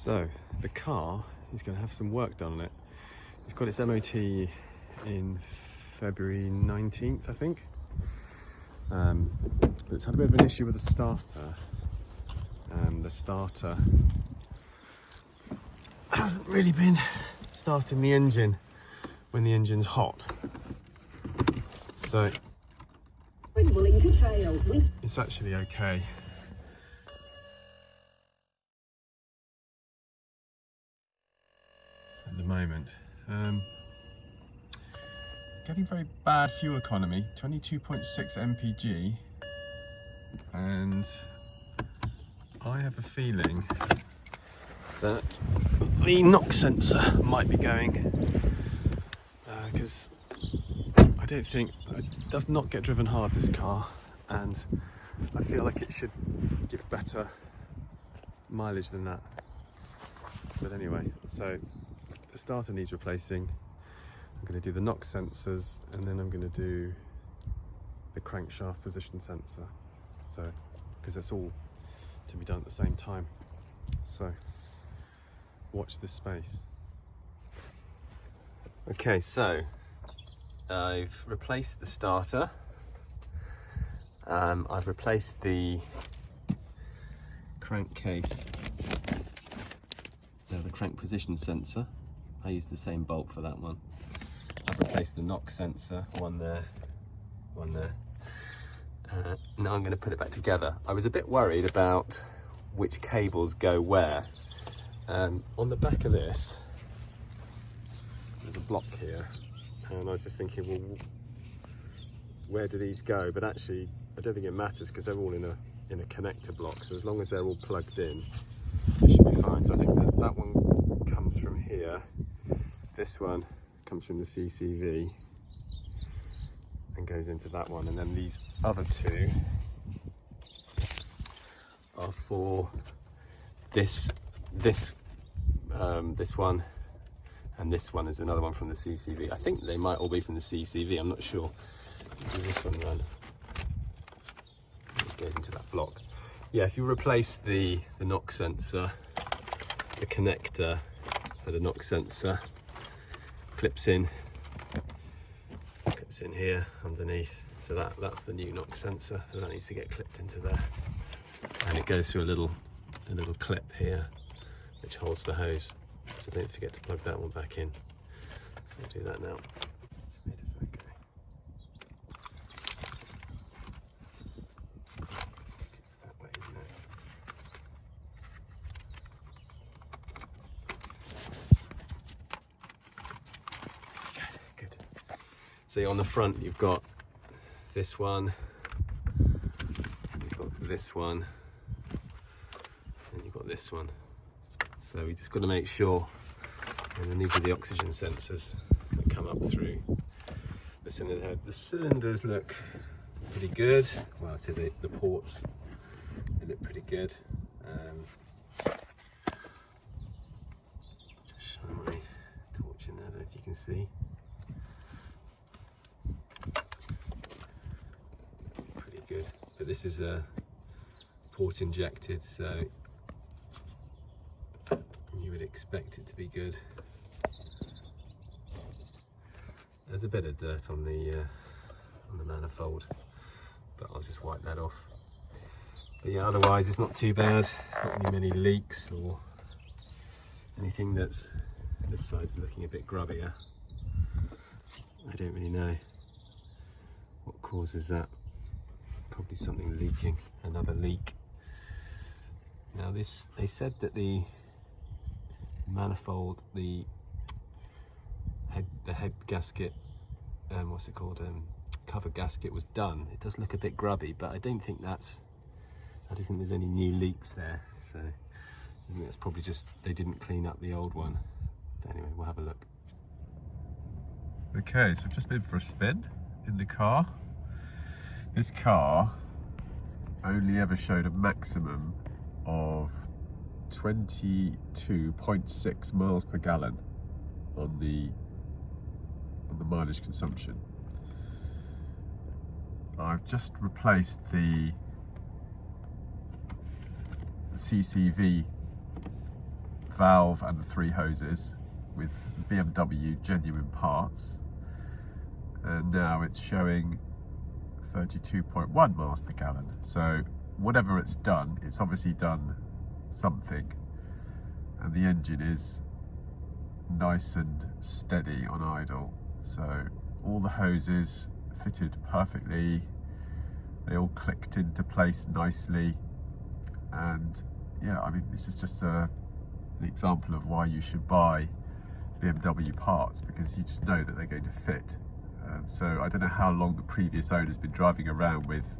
So the car is going to have some work done on it. It's got its MOT in February 19th, I think. But it's had a bit of an issue with the starter. The starter hasn't really been starting the engine when the engine's hot. So it's actually okay. At the moment. Getting very bad fuel economy, 22.6 mpg, and I have a feeling that the knock sensor might be going, because I don't think, it does not get driven hard, this car, and I feel like it should give better mileage than that. But anyway, so the starter needs replacing. I'm going to do the knock sensors, and then I'm going to do the crankshaft position sensor. So, because that's all to be done at the same time. So, watch this space. Okay, so I've replaced the starter. I've replaced the crankcase, the crank position sensor. I used the same bolt for that one. I've replaced the knock sensor, one there. Now I'm going to put it back together. I was a bit worried about which cables go where. On the back of this, there's a block here, and I was just thinking, well, where do these go? But actually, I don't think it matters because they're all in a connector block. So as long as they're all plugged in, it should be fine. So I think that one comes from here. This one comes from the CCV and goes into that one, and then these other two are for this one, and this one is another one from the CCV. I think they might all be from the CCV, I'm not sure. Does this one run? This goes into that block. Yeah, if you replace the knock sensor, the connector for the knock sensor clips in here underneath, so that's the new knock sensor, so that needs to get clipped into there, and it goes through a little clip here which holds the hose, so don't forget to plug that one back in. So I'll do that now. It's that way, isn't it? Good. So on the front you've got this one, you've got this one, and you've got this one. So we just got to make sure, and then these are the oxygen sensors that come up through the cylinder head. The cylinders look pretty good. Well, I say the ports, they look pretty good. Just shine my torch in there, I don't know if you can see. Pretty good. But this is a port injected, so you would expect it to be good. There's a bit of dirt on the manifold, but I'll just wipe that off. But yeah, otherwise it's not too bad. It's not really many leaks or anything that's, this side's looking a bit grubbier. I don't really know what causes that. Probably something leaking, another leak. Now this, they said that the manifold, the head gasket, what's it called, cover gasket was done. It does look a bit grubby, but I don't think there's any new leaks there, so I think that's probably just they didn't clean up the old one. But anyway, we'll have a look. Okay, so I've just been for a spin in the car. This car only ever showed a maximum of 22.6 miles per gallon on the mileage consumption. I've just replaced the CCV valve and the 3 hoses with BMW genuine parts, and now it's showing 32.1 miles per gallon. So whatever it's done, it's obviously done something, and the engine is nice and steady on idle. So all the hoses fitted perfectly, they all clicked into place nicely, and yeah, I mean, this is just an example of why you should buy BMW parts, because you just know that they're going to fit. So I don't know how long the previous owner's been driving around with,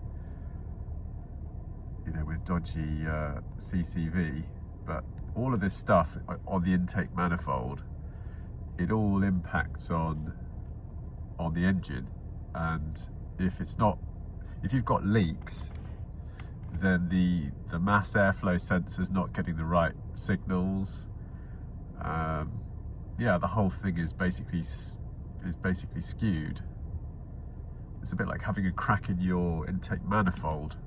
you know, with dodgy CCV, but all of this stuff on the intake manifold, it all impacts on the engine. And if you've got leaks, then the mass airflow sensor's not getting the right signals. Yeah, the whole thing is basically skewed. It's a bit like having a crack in your intake manifold.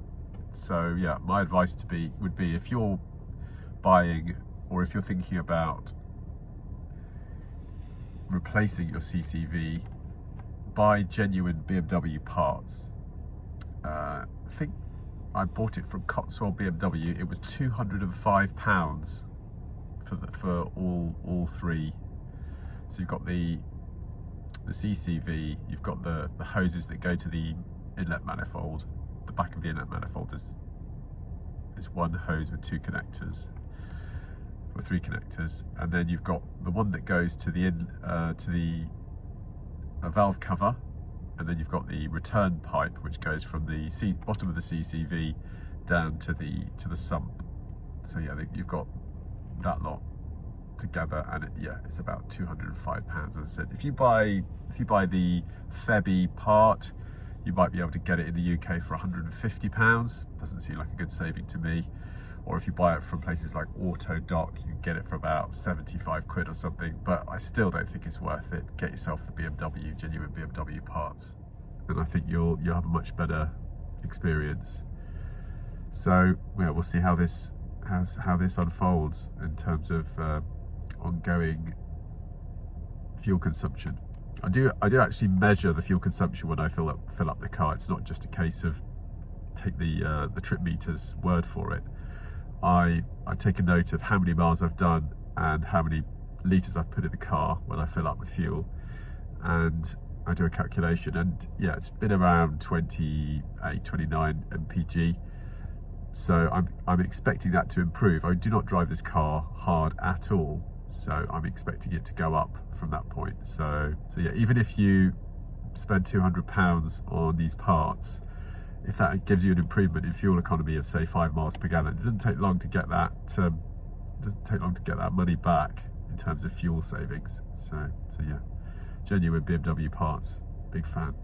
So yeah, my advice would be if you're buying, or if you're thinking about replacing your CCV, buy genuine BMW parts. I think I bought it from Cotswold BMW. It was £205 for all 3. So you've got the CCV, you've got the hoses that go to the inlet manifold. The back of the inlet manifold is one hose with 2 connectors, or 3 connectors, and then you've got the one that goes to the valve cover, and then you've got the return pipe which goes from the bottom of the CCV down to the sump. So yeah, you've got that lot together, and it's about £205. As I said, if you buy the Febi part, you might be able to get it in the UK for £150. Doesn't seem like a good saving to me. Or if you buy it from places like Auto Doc, you can get it for about 75 quid or something, but I still don't think it's worth it. Get yourself the BMW, genuine BMW parts, and I think you'll have a much better experience. So yeah, we'll see how this unfolds in terms of ongoing fuel consumption. I do actually measure the fuel consumption when I fill up the car. It's not just a case of take the trip meter's word for it. I take a note of how many miles I've done and how many litres I've put in the car when I fill up with fuel, and I do a calculation, and yeah, it's been around 28, 29 mpg. So I'm expecting that to improve. I do not drive this car hard at all, so I'm expecting it to go up from that point. So yeah, even if you spend £200 on these parts, if that gives you an improvement in fuel economy of say 5 miles per gallon, it doesn't take long to get that. Money back in terms of fuel savings. So yeah, genuine BMW parts, big fan.